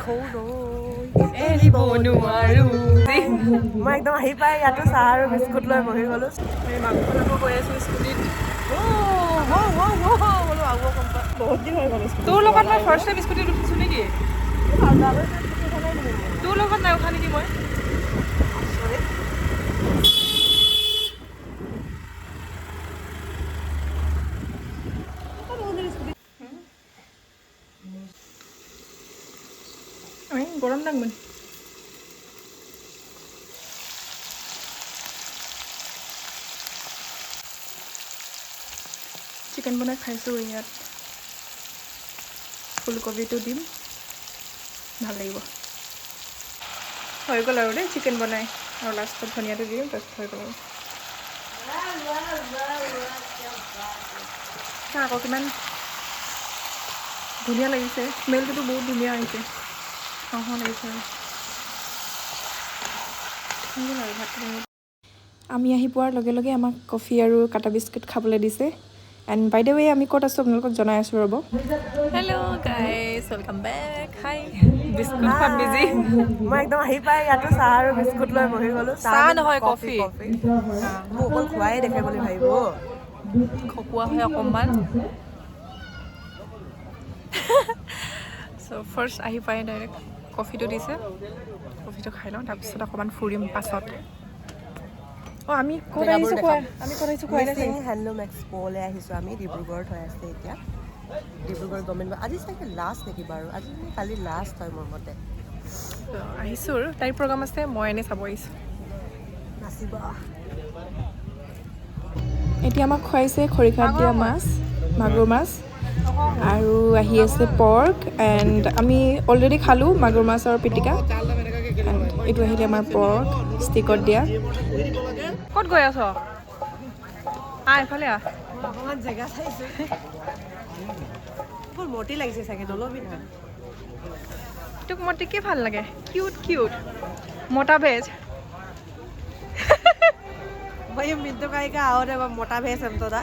এৰিব নোৱাৰো মই একদম আহি পাই ইয়াতো চাহ আৰু বিস্কুট লৈ বহি গ'লো মাংসলৈকো গৈ আছোঁ স্কুটিত বহুত দিন হৈ গ'ল তোৰ লগত মই ফাৰ্ষ্ট টাইম স্কুটিত উঠিছোঁ নেকি তোৰ লগত নাই উঠা নেকি মই গৰম লাগবে চিকেন বনাই খাইছোঁ ইয়াত ফুলকবিটো দিম ভাল লাগিব হৈ গ'ল আৰু দেই চিকেন বনাই আৰু লাষ্টত ধনিয়াটো দিম তাৰপিছত হৈ গ'ল আৰু আকৌ কিমান ধুনীয়া লাগিছে স্মেলটোতো বহুত ধুনীয়া আহিছে লাগিছে আৰু আমি আহি পোৱাৰ লগে লগে আমাক কফি আৰু কাটা বিস্কুট খাবলৈ দিছে এণ্ড বাই দ্য ৱে আমি ক'ত আছোঁ আপোনালোকক জনাই আছোঁ ৰ'ব হেল্ল' গাইজ ৱেলকাম বেক হাই বিস্কুট খোৱাত বিজি মই একদম আহি পাই ইয়াতো চাহ আৰু বিস্কুট লৈ বহি গ'লোঁ চাহ নহয় কফি মোক অকল খোৱাই দেখে বুলি ভাবিব খকুৱা হয় অকণমান চ' ফাৰ্ষ্ট আহি পাই ডাইৰেক্ট কফিটো দিছে কফিটো খাই লওঁ তাৰপিছত অকণমান ফুৰিম পাছত আমি ক'ত আহিছোঁ খোৱাই নাই হেণ্ডলুম এক্সপ'লৈ আহিছোঁ আমি ডিব্ৰুগড়ত হৈ আছে এতিয়া ডিব্ৰুগড় গভৰ্ণমেণ্ট আজি চাগে লাষ্ট নেকি বাৰু আজি কালি লাষ্ট হয় মোৰ মতে আহিছোঁ আৰু তাইৰ প্ৰগ্ৰাম আছে মই এনেই চাব আহিছোঁ নাচিবা এতিয়া আমাক খুৱাইছে খৰিকাত দিয়া মাছ মাগুৰ মাছ আৰু আহি আছে পৰ্ক এণ্ড আমি অলৰেডি খালোঁ মাগুৰ মাছৰ পিটিকা এণ্ড এইটো আহিলে আমাৰ পৰ্ক ষ্টিকত দিয়া ক'ত গৈ আছ এইফালে অকণমান জেগা চাইছোঁ বৰ মতি লাগিছে চাগে নলবি না তোক মতি কি ভাল লাগে কিউট মোটা ভেজ মই মিণ্টু কাইকা আহোঁতে মোটা ভেজ এমতো দা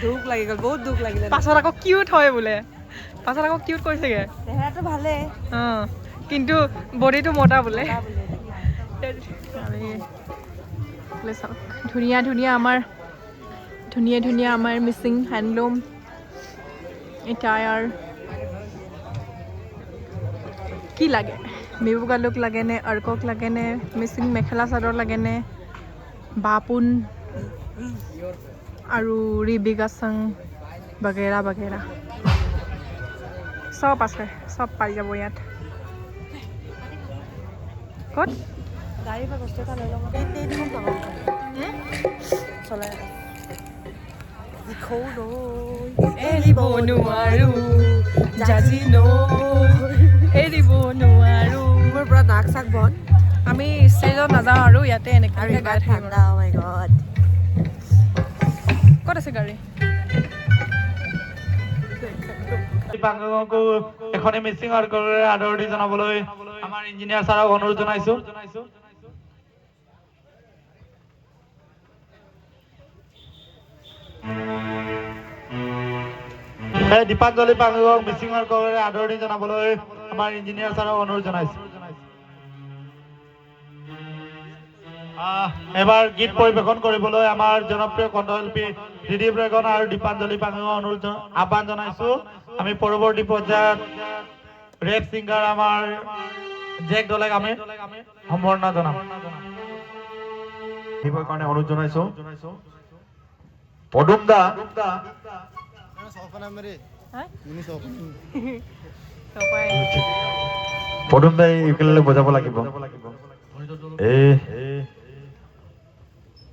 দুখ লাগি গ'ল বহুত দুখ লাগিলে পাছত আকৌ কিউট হয় বোলে পাছত আকৌ কিউট কৈছেগৈ চেহেৰাটো ভালেই কিন্তু বডিটো মোটা বোলে ধুনীয়া ধুনীয়া আমাৰ মিচিং হেণ্ডলুম এটায়াৰ কি লাগে মিবুগালুক লাগেনে অৰ্কক লাগেনে মিচিং মেখেলা চাদৰ লাগেনে বাপোন আৰু ৰিবিগাচাং বাগেৰা চব আছে চব পাই যাব ইয়াত ক'ত গাড়ীৰ পৰা বস্তু এটা লৈ ল'ব চলাই এৰিব নোৱাৰো জাজি এৰিব নোৱাৰো মোৰ পৰা নাক চাক বন আমি ষ্টেজত নাযাওঁ আৰু ইয়াতে এনেকৈ গাই থাকিম ক'ত আছে গাড়ী এখনি মিচিং অৰ্কৰে আদৰণি জনাবলৈ আমাৰ ইঞ্জিনিয়াৰ ছাৰক অনুৰোধ জনাইছোঁ দীপাঞ্জলি পাংগক মিচিং অৰ্কৰে আদৰণি জনাবলৈ আমাৰ ইঞ্জিনিয়াৰ ছাৰক অনুৰোধ জনাইছোঁ এবাৰ গীত পৰিৱেশন কৰিবলৈ আমাৰ জনপ্ৰিয় কণ্ঠশিল্পী দিদি ব্ৰেগন আৰু দীপাঞ্জলি পাংগক অনুৰোধ আহ্বান জনাইছোঁ আমি পৰৱৰ্তী পৰ্যায়ত ৰেপ ছিংগাৰ আমাৰ জেক দলেক আমি সম্বৰ্ধনা জনাম দিবৰ কাৰণে অনুৰোধ জনাইছোঁ পদুম দা পদুম দাই ইউকেলেলে বজাব লাগিব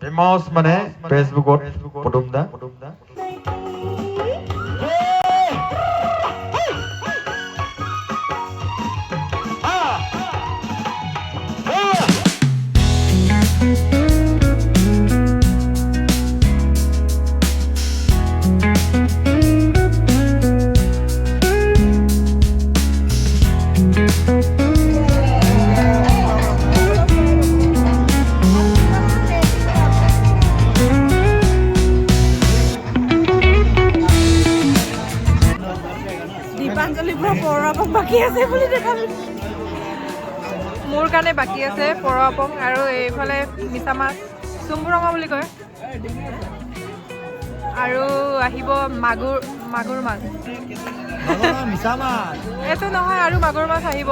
ফেমাছ মানে ফেচবুকত পদুম দা বাকী আছে বুলি দেখাবি মোৰ কাৰণে বাকী আছে পৰ আপং আৰু এইফালে মিছা মাছ চুম্বুৰঙা বুলি কয় আৰু আহিব মাগুৰ মাছ মিছা মাছ এইটো নহয় আৰু মাগুৰ মাছ আহিব